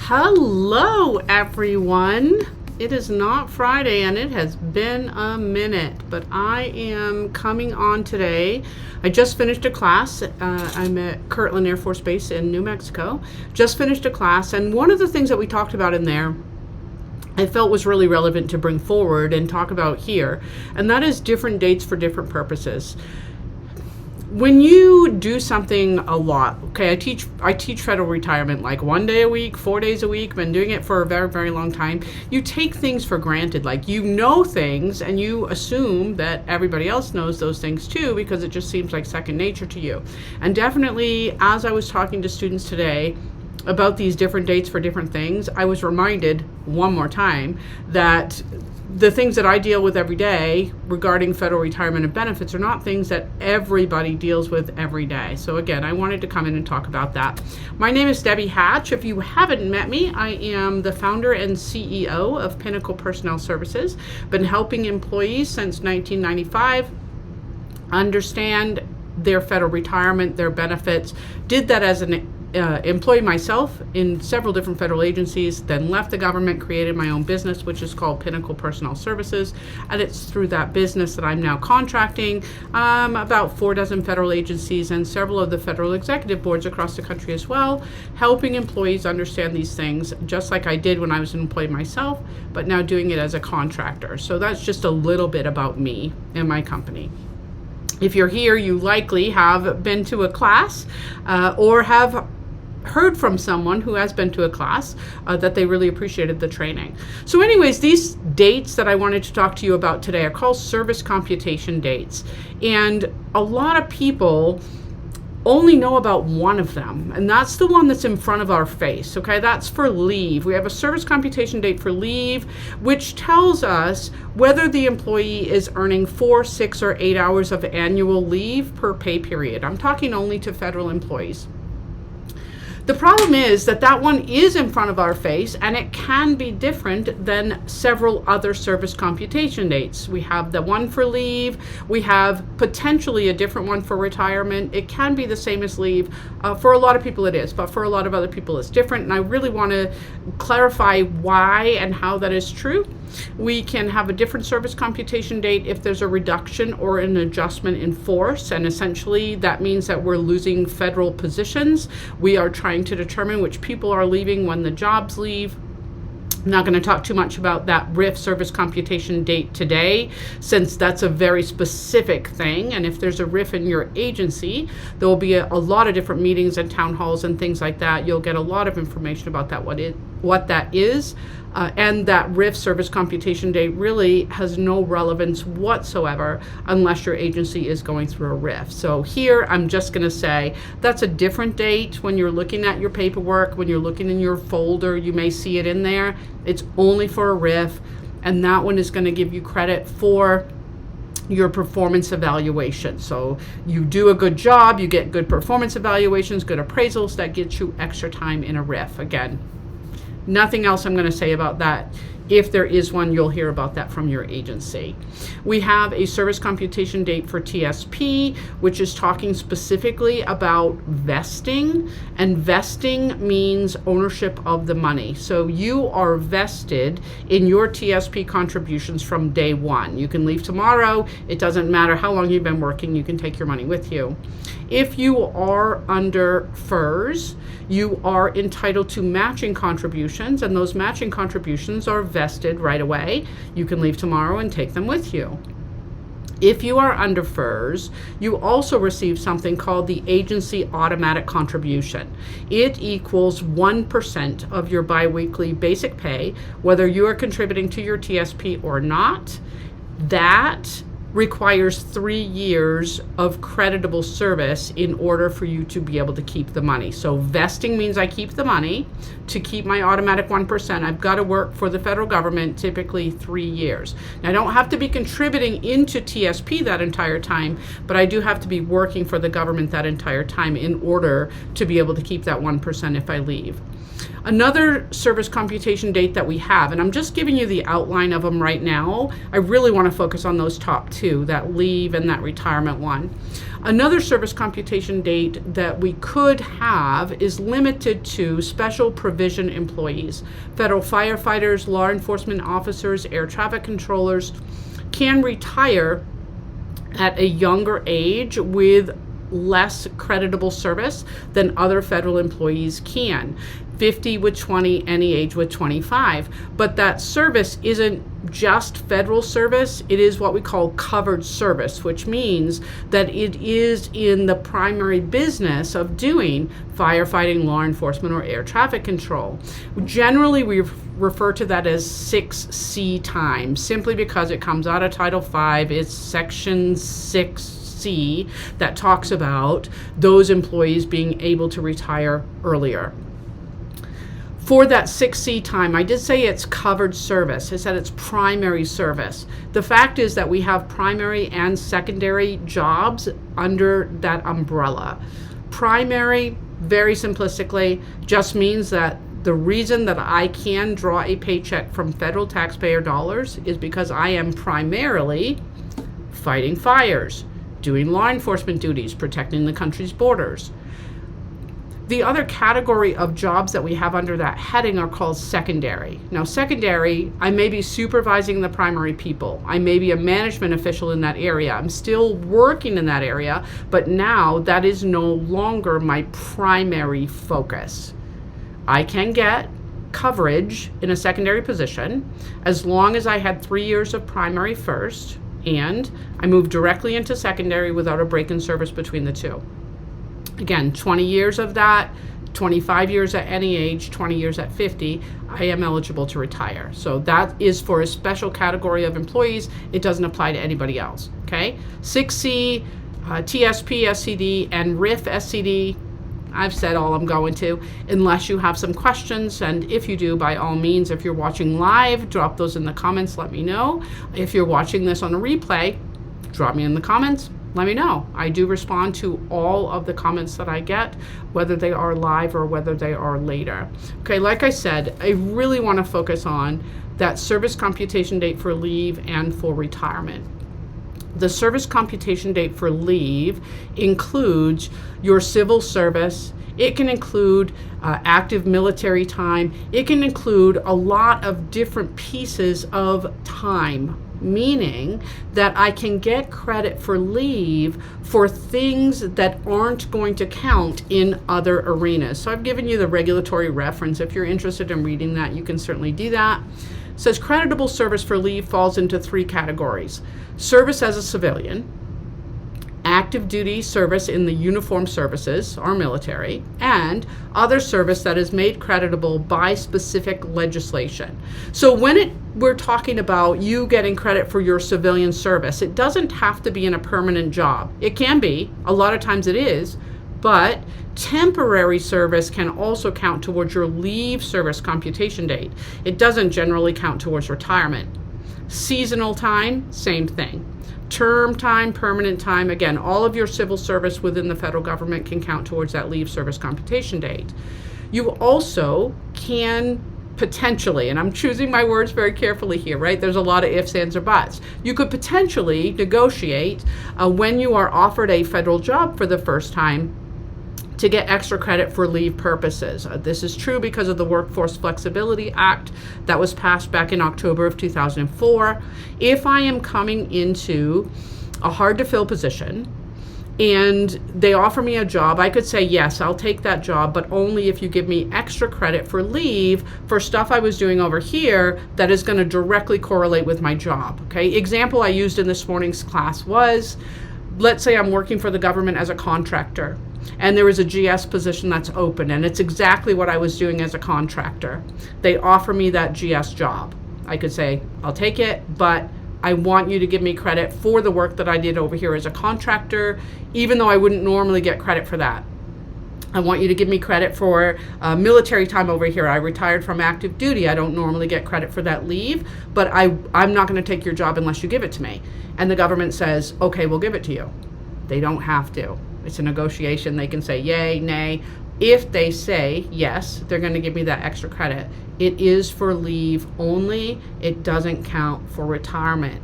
Hello, everyone. It is not Friday and it has been a minute, but I am coming on today. I just finished a class. I'm at Kirtland Air Force Base in New Mexico. Just finished a class, and one of the things that we talked about in there I felt was really relevant to bring forward and talk about here, and that is different dates for different purposes. When you do something a lot, okay, I teach federal retirement like 1 day a week, 4 days a week, been doing it for a very, very long time. You take things for granted, like you know things and you assume that everybody else knows those things too, because it just seems like second nature to you. And definitely, as I was talking to students today about these different dates for different things, I was reminded one more time that the things that I deal with every day regarding federal retirement and benefits are not things that everybody deals with every day. So again, I wanted to come in and talk about that. My name is Debbie Hatch. If you haven't met me, I am the founder and CEO of Pinnacle Personnel Services. Been helping employees since 1995 understand their federal retirement, their benefits. Did that as an employee myself in several different federal agencies, then left the government, created my own business, which is called Pinnacle Personnel Services, and it's through that business that I'm now contracting about 4 dozen federal agencies and several of the federal executive boards across the country as well, helping employees understand these things, just like I did when I was an employee myself, but now doing it as a contractor. So that's just a little bit about me and my company. If you're here, you likely have been to a class or have heard from someone who has been to a class that they really appreciated the training. So anyways, these dates that I wanted to talk to you about today are called Service Computation Dates. And a lot of people only know about one of them, and that's the one that's in front of our face, okay? That's for leave. We have a service computation date for leave, which tells us whether the employee is earning 4, 6, or 8 hours of annual leave per pay period. I'm talking only to federal employees. The problem is that that one is in front of our face, and it can be different than several other service computation dates. We have the one for leave. We have potentially a different one for retirement. It can be the same as leave. For a lot of people it is, but for a lot of other people it's different, and I really want to clarify why and how that is true. We can have a different service computation date if there's a reduction or an adjustment in force, and essentially that means that we're losing federal positions. We are trying to determine which people are leaving when the jobs leave. I'm not going to talk too much about that RIF service computation date today, since that's a very specific thing. And if there's a RIF in your agency, there will be a lot of different meetings and town halls and things like that. You'll get a lot of information about that, what that is. And that RIF service computation date really has no relevance whatsoever unless your agency is going through a RIF. So here I'm just going to say that's a different date. When you're looking at your paperwork, when you're looking in your folder, you may see it in there. It's only for a RIF, and that one is going to give you credit for your performance evaluation. So you do a good job, you get good performance evaluations, good appraisals, that gets you extra time in a RIF. Again, nothing else I'm going to say about that. If there is one, you'll hear about that from your agency. We have a service computation date for TSP, which is talking specifically about vesting, and vesting means ownership of the money. So you are vested in your TSP contributions from day one. You can leave tomorrow. It doesn't matter how long you've been working. You can take your money with you. If you are under FERS, you are entitled to matching contributions, and those matching contributions are vested right away. You can leave tomorrow and take them with you. If you are under FERS, you also receive something called the agency automatic contribution. It equals 1% of your biweekly basic pay, whether you are contributing to your TSP or not. That requires 3 years of creditable service in order for you to be able to keep the money. So vesting means I keep the money. To keep my automatic 1%, I've got to work for the federal government, typically 3 years. Now, I don't have to be contributing into TSP that entire time, but I do have to be working for the government that entire time in order to be able to keep that 1% if I leave. Another service computation date that we have, and I'm just giving you the outline of them right now. I really want to focus on those top 2. two, that leave and that retirement one. Another service computation date that we could have is limited to special provision employees. Federal firefighters, law enforcement officers, air traffic controllers can retire at a younger age with less creditable service than other federal employees can. 50 with 20, any age with 25. But that service isn't just federal service, it is what we call covered service, which means that it is in the primary business of doing firefighting, law enforcement, or air traffic control. Generally, we refer to that as 6C time, simply because it comes out of Title V. It's Section 6C that talks about those employees being able to retire earlier. For that 6C time, I did say it's covered service. I said it's primary service. The fact is that we have primary and secondary jobs under that umbrella. Primary, very simplistically, just means that the reason that I can draw a paycheck from federal taxpayer dollars is because I am primarily fighting fires, doing law enforcement duties, protecting the country's borders. The other category of jobs that we have under that heading are called secondary. Now, secondary, I may be supervising the primary people. I may be a management official in that area. I'm still working in that area, but now that is no longer my primary focus. I can get coverage in a secondary position as long as I had 3 years of primary first, and I moved directly into secondary without a break in service between the two. Again, 20 years of that, 25 years at any age, 20 years at 50, I am eligible to retire. So that is for a special category of employees. It doesn't apply to anybody else, okay? 6C, TSP, SCD, and RIF SCD, I've said all I'm going to, unless you have some questions. And if you do, by all means, if you're watching live, drop those in the comments, let me know. If you're watching this on a replay, drop me in the comments. Let me know. I do respond to all of the comments that I get, whether they are live or whether they are later. Okay, like I said, I really want to focus on that service computation date for leave and for retirement. The service computation date for leave includes your civil service. It can include active military time. It can include a lot of different pieces of time, meaning that I can get credit for leave for things that aren't going to count in other arenas. So I've given you the regulatory reference. If you're interested in reading that, you can certainly do that. It says creditable service for leave falls into 3 categories: service as a civilian, active duty service in the uniformed services, our military, and other service that is made creditable by specific legislation. So when we're talking about you getting credit for your civilian service, it doesn't have to be in a permanent job. It can be, a lot of times it is, but temporary service can also count towards your leave service computation date. It doesn't generally count towards retirement. Seasonal time, same thing. Term time, permanent time, again, all of your civil service within the federal government can count towards that leave service computation date. You also can potentially, and I'm choosing my words very carefully here, right? There's a lot of ifs, ands, or buts. You could potentially negotiate when you are offered a federal job for the first time to get extra credit for leave purposes. This is true because of the Workforce Flexibility Act that was passed back in October of 2004. If I am coming into a hard-to-fill position and they offer me a job, I could say, yes, I'll take that job, but only if you give me extra credit for leave for stuff I was doing over here that is going to directly correlate with my job. Okay, example I used in this morning's class was, let's say I'm working for the government as a contractor, and there is a GS position that's open, and it's exactly what I was doing as a contractor. They offer me that GS job. I could say, I'll take it, but I want you to give me credit for the work that I did over here as a contractor, even though I wouldn't normally get credit for that. I want you to give me credit for military time over here. I retired from active duty. I don't normally get credit for that leave, but I'm not going to take your job unless you give it to me. And the government says, okay, we'll give it to you. They don't have to. It's a negotiation. They can say yay, nay. If they say yes, they're going to give me that extra credit. It is for leave only. It doesn't count for retirement.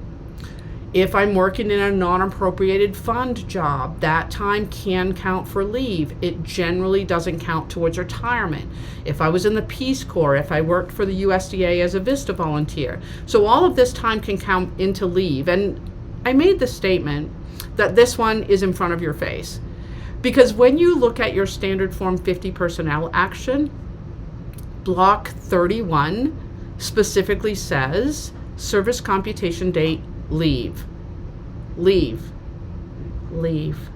If I'm working in a non-appropriated fund job, that time can count for leave. It generally doesn't count towards retirement. If I was in the Peace Corps, if I worked for the USDA as a VISTA volunteer. So all of this time can count into leave. And I made the statement that this one is in front of your face. Because when you look at your standard form 50 personnel action, block 31 specifically says service computation date leave. Leave. Leave.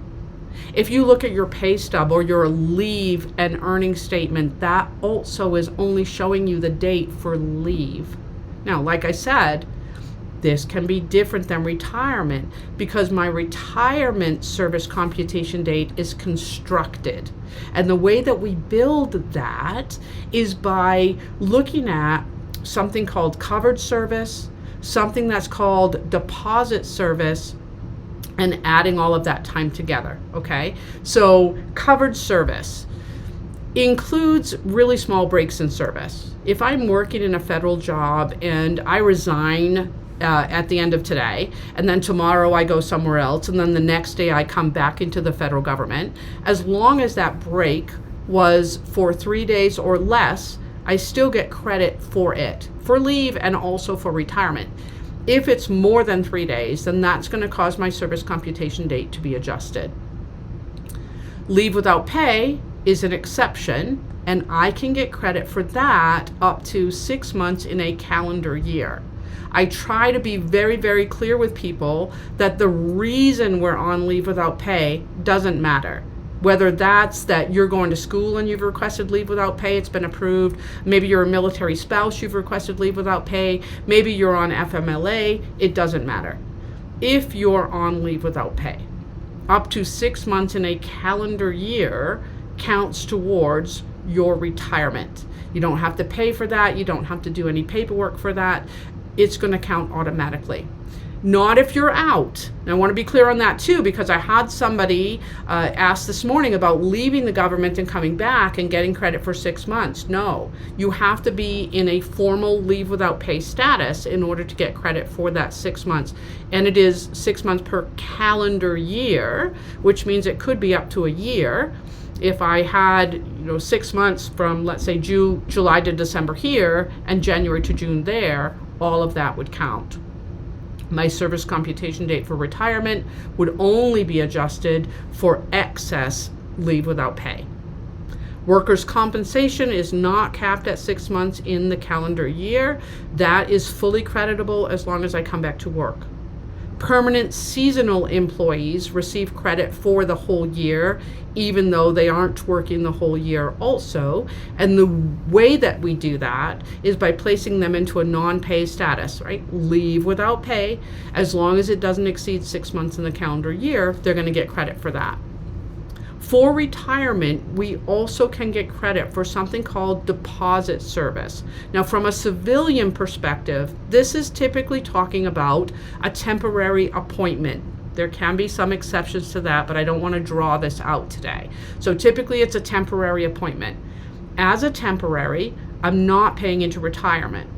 If you look at your pay stub or your leave and earning statement, that also is only showing you the date for leave. Now, like I said, this can be different than retirement because my retirement service computation date is constructed. And the way that we build that is by looking at something called covered service, something that's called deposit service, and adding all of that time together, okay? So covered service includes really small breaks in service. If I'm working in a federal job and I resign at the end of today, and then tomorrow I go somewhere else, and then the next day I come back into the federal government, as long as that break was for 3 days or less, I still get credit for it, for leave and also for retirement. If it's more than 3 days, then that's going to cause my service computation date to be adjusted. Leave without pay is an exception, and I can get credit for that up to 6 months in a calendar year. I try to be very, very clear with people that the reason we're on leave without pay doesn't matter. Whether that's that you're going to school and you've requested leave without pay, it's been approved. Maybe you're a military spouse, you've requested leave without pay. Maybe you're on FMLA, it doesn't matter. If you're on leave without pay, up to 6 months in a calendar year counts towards your retirement. You don't have to pay for that. You don't have to do any paperwork for that. It's going to count automatically. Not if you're out. And I want to be clear on that too, because I had somebody ask this morning about leaving the government and coming back and getting credit for 6 months. No, you have to be in a formal leave without pay status in order to get credit for that 6 months. And it is 6 months per calendar year, which means it could be up to a year. If I had 6 months from, let's say, July to December here and January to June there, all of that would count. My service computation date for retirement would only be adjusted for excess leave without pay. Workers' compensation is not capped at 6 months in the calendar year. That is fully creditable as long as I come back to work. Permanent seasonal employees receive credit for the whole year, even though they aren't working the whole year also. And the way that we do that is by placing them into a non-pay status, right? Leave without pay. As long as it doesn't exceed 6 months in the calendar year, they're going to get credit for that. For retirement, we also can get credit for something called deposit service. Now, from a civilian perspective, this is typically talking about a temporary appointment. There can be some exceptions to that, but I don't want to draw this out today. So typically it's a temporary appointment. As a temporary, I'm not paying into retirement.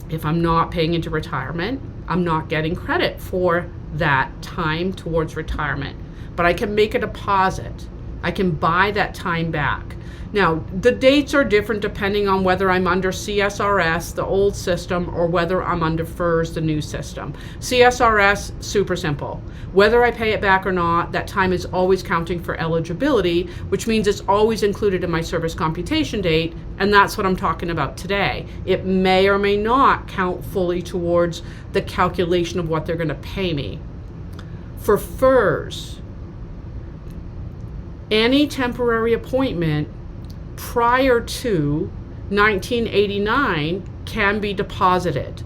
If I'm not paying into retirement, I'm not getting credit for that time towards retirement. But I can make a deposit. I can buy that time back. Now, the dates are different depending on whether I'm under CSRS, the old system, or whether I'm under FERS, the new system. CSRS, super simple. Whether I pay it back or not, that time is always counting for eligibility, which means it's always included in my service computation date, and that's what I'm talking about today. It may or may not count fully towards the calculation of what they're going to pay me. For FERS, any temporary appointment prior to 1989 can be deposited.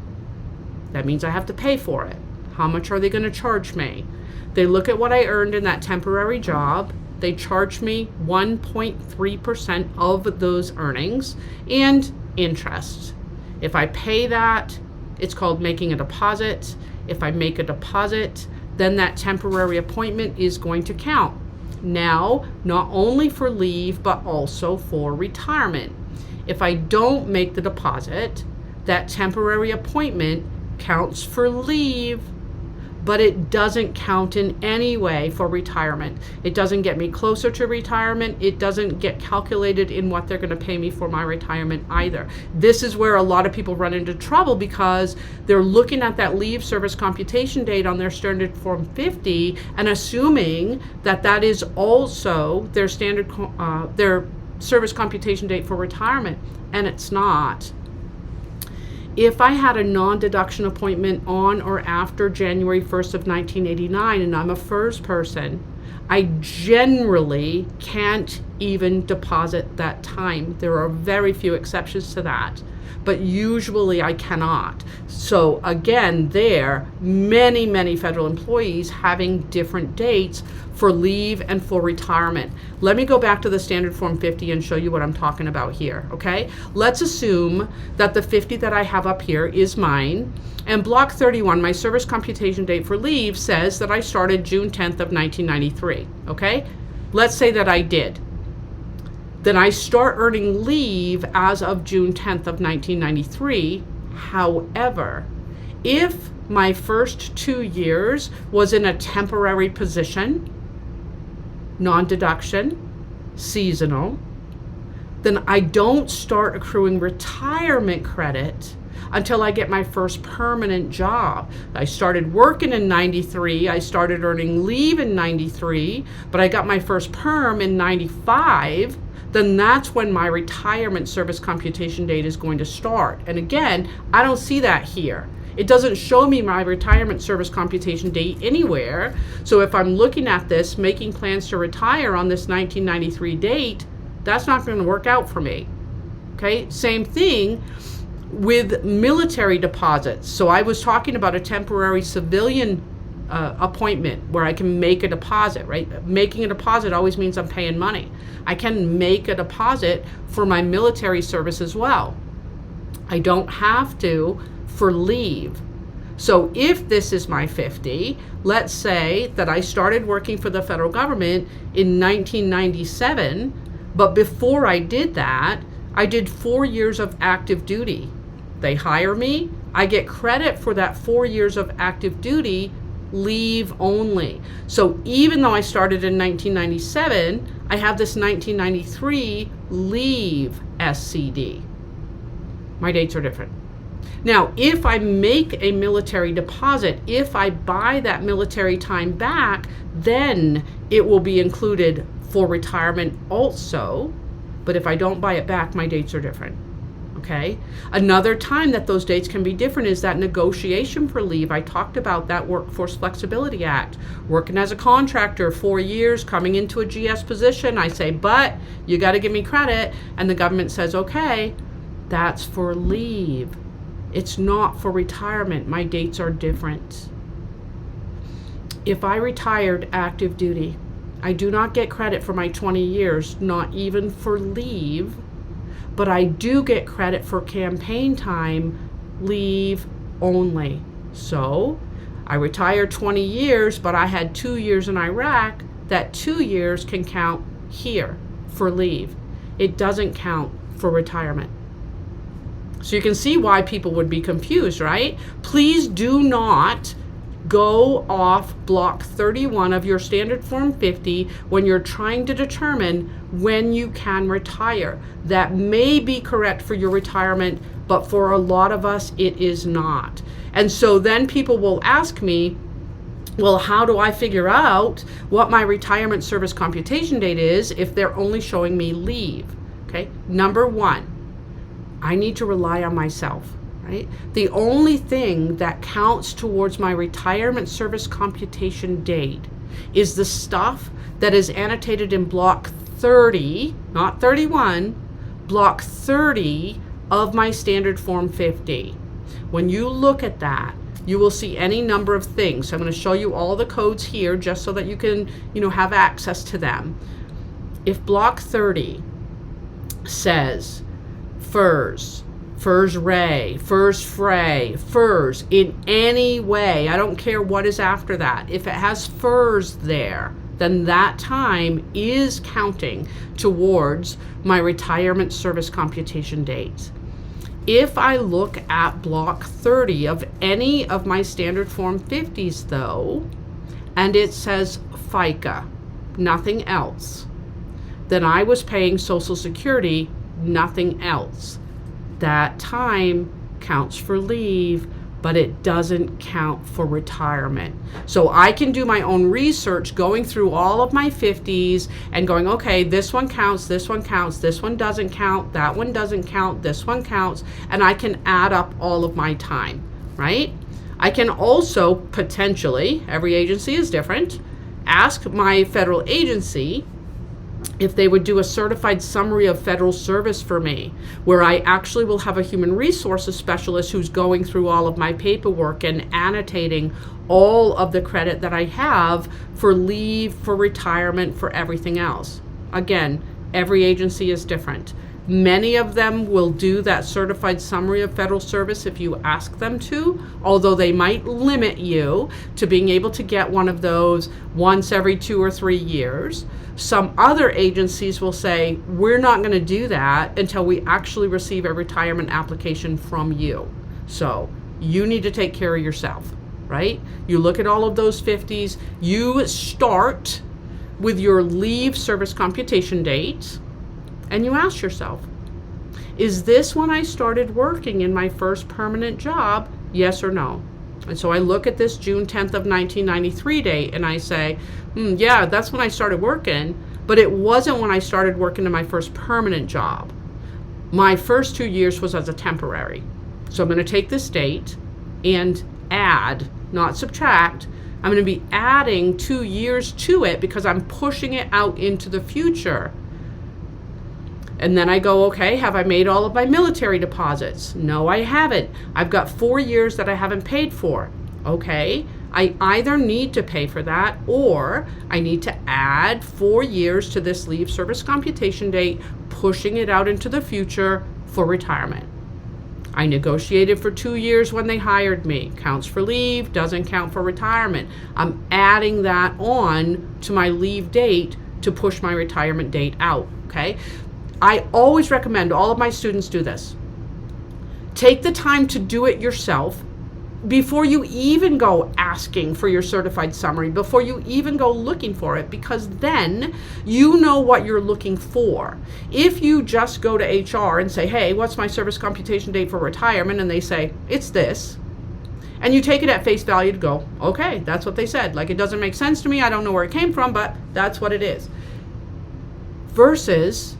That means I have to pay for it. How much are they going to charge me? They look at what I earned in that temporary job. They charge me 1.3% of those earnings and interest. If I pay that, it's called making a deposit. If I make a deposit, then that temporary appointment is going to count. Now, not only for leave, but also for retirement. If I don't make the deposit, that temporary appointment counts for leave, but it doesn't count in any way for retirement. It doesn't get me closer to retirement. It doesn't get calculated in what they're going to pay me for my retirement either. This is where a lot of people run into trouble because they're looking at that leave service computation date on their standard form 50 and assuming that that is also their standard their service computation date for retirement, and it's not. If I had a non-deduction appointment on or after January 1st of 1989 and I'm a FERS person, I generally can't even deposit that time. There are very few exceptions to that, but usually I cannot. So again, many federal employees having different dates for leave and for retirement. Let me go back to the standard form 50 and show you what I'm talking about here, okay? Let's assume that the 50 that I have up here is mine, and block 31, my service computation date for leave, says that I started June 10th of 1993, okay? Let's say that I did. Then I start earning leave as of June 10th of 1993. However, if my first 2 years was in a temporary position, non-deduction, seasonal, then I don't start accruing retirement credit until I get my first permanent job. I started working in 93, I started earning leave in 93, but I got my first perm in 95, then that's when my retirement service computation date is going to start. And again, I don't see that here. It doesn't show me my retirement service computation date anywhere. So if I'm looking at this, making plans to retire on this 1993 date, that's not going to work out for me. Okay, same thing with military deposits. So I was talking about a temporary civilian appointment where I can make a deposit, right? Making a deposit always means I'm paying money. I can make a deposit for my military service as well. I don't have to for leave. So if this is my 50, let's say that I started working for the federal government in 1997, but before I did that, I did 4 years of active duty. They hire me, I get credit for that 4 years of active duty, leave only. So even though I started in 1997, I have this 1993 leave SCD. My dates are different. Now, if I make a military deposit, if I buy that military time back, then it will be included for retirement also. But if I don't buy it back, my dates are different. Okay? Another time that those dates can be different is that negotiation for leave. I talked about that Workforce Flexibility Act. Working as a contractor 4 years, coming into a GS position, I say, but you got to give me credit. And the government says, okay, that's for leave. It's not for retirement. My dates are different. If I retired active duty, I do not get credit for my 20 years, not even for leave, but I do get credit for campaign time, leave only. So I retired 20 years, but I had 2 years in Iraq. That 2 years can count here for leave. It doesn't count for retirement. So you can see why people would be confused, right? Please do not go off block 31 of your standard form 50 when you're trying to determine when you can retire. That may be correct for your retirement, but for a lot of us, it is not. And so then people will ask me, well, how do I figure out what my retirement service computation date is if they're only showing me leave? Okay, number one, I need to rely on myself, right? The only thing that counts towards my retirement service computation date is the stuff that is annotated in block 30, not 31, block 30 of my standard form 50. When you look at that, you will see any number of things. So I'm going to show you all the codes here just so that you can, have access to them. If block 30 says FERS, FERS Ray, FERS Fray, FERS in any way, I don't care what is after that. If it has FERS there, then that time is counting towards my retirement service computation dates. If I look at block 30 of any of my standard form 50s though, and it says FICA, nothing else, then I was paying Social Security, nothing else. That time counts for leave, but it doesn't count for retirement. So I can do my own research going through all of my 50s and going, okay, this one counts, this one counts, this one doesn't count, that one doesn't count, this one counts, and I can add up all of my time, right? I can also potentially, every agency is different, ask my federal agency if they would do a certified summary of federal service for me, where I actually will have a human resources specialist who's going through all of my paperwork and annotating all of the credit that I have for leave, for retirement, for everything else. Again, every agency is different. Many of them will do that certified summary of federal service if you ask them to, although they might limit you to being able to get one of those once every 2 or 3 years. Some other agencies will say, we're not going to do that until we actually receive a retirement application from you. So you need to take care of yourself, right? You look at all of those 50s, you start with your leave service computation date, and you ask yourself, is this when I started working in my first permanent job? Yes or no? And so I look at this June 10th of 1993 date and I say, yeah, that's when I started working, but it wasn't when I started working in my first permanent job. My first 2 years was as a temporary. So I'm going to take this date and add, not subtract. I'm going to be adding 2 years to it because I'm pushing it out into the future. And then I go, okay, have I made all of my military deposits? No, I haven't. I've got 4 years that I haven't paid for. Okay, I either need to pay for that or I need to add 4 years to this leave service computation date, pushing it out into the future for retirement. I negotiated for 2 years when they hired me. Counts for leave, doesn't count for retirement. I'm adding that on to my leave date to push my retirement date out, okay? I always recommend all of my students do this. Take the time to do it yourself before you even go asking for your certified summary, before you even go looking for it, because then you know what you're looking for. If you just go to HR and say, hey, what's my service computation date for retirement? And they say, it's this. And you take it at face value to go, okay, that's what they said. Like, it doesn't make sense to me. I don't know where it came from, but that's what it is. Versus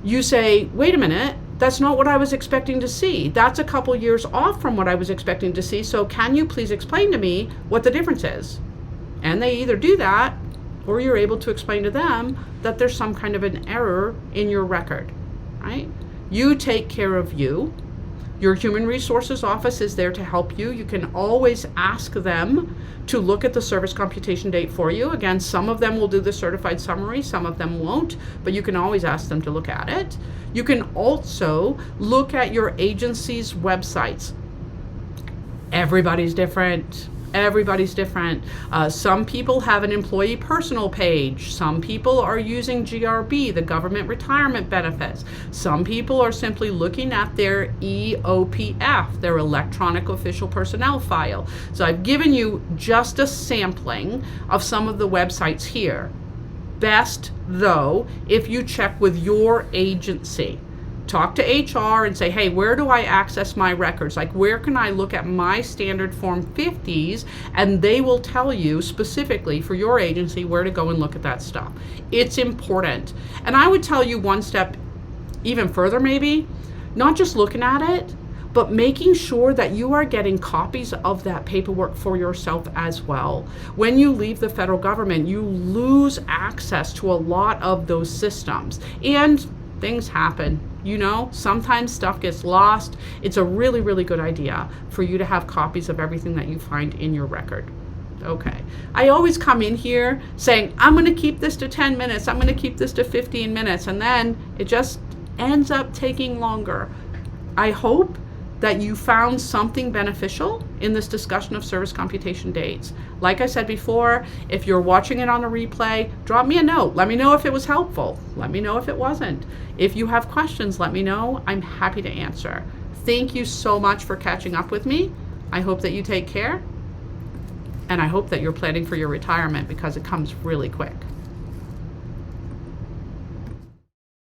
you say, wait a minute, that's not what I was expecting to see. That's a couple years off from what I was expecting to see. So can you please explain to me what the difference is? And they either do that or you're able to explain to them that there's some kind of an error in your record, right? You take care of you. Your human resources office is there to help you. You can always ask them to look at the service computation date for you. Again, some of them will do the certified summary, some of them won't, but you can always ask them to look at it. You can also look at your agency's websites. Everybody's different. Everybody's different. Some people have an employee personal page. Some people are using GRB, the government retirement benefits. Some people are simply looking at their EOPF, their electronic official personnel file. So I've given you just a sampling of some of the websites here. Best, though, if you check with your agency. Talk to HR and say, hey, where do I access my records? Like, where can I look at my standard form 50s? And they will tell you specifically for your agency where to go and look at that stuff. It's important. And I would tell you one step even further, maybe, not just looking at it, but making sure that you are getting copies of that paperwork for yourself as well. When you leave the federal government, you lose access to a lot of those systems. And things happen. You know, sometimes stuff gets lost. It's a really, really good idea for you to have copies of everything that you find in your record. Okay. I always come in here saying, I'm going to keep this to 10 minutes. I'm going to keep this to 15 minutes. And then it just ends up taking longer. I hope that you found something beneficial in this discussion of service computation dates. Like I said before, if you're watching it on a replay, drop me a note. Let me know if it was helpful. Let me know if it wasn't. If you have questions, let me know. I'm happy to answer. Thank you so much for catching up with me. I hope that you take care, and I hope that you're planning for your retirement because it comes really quick.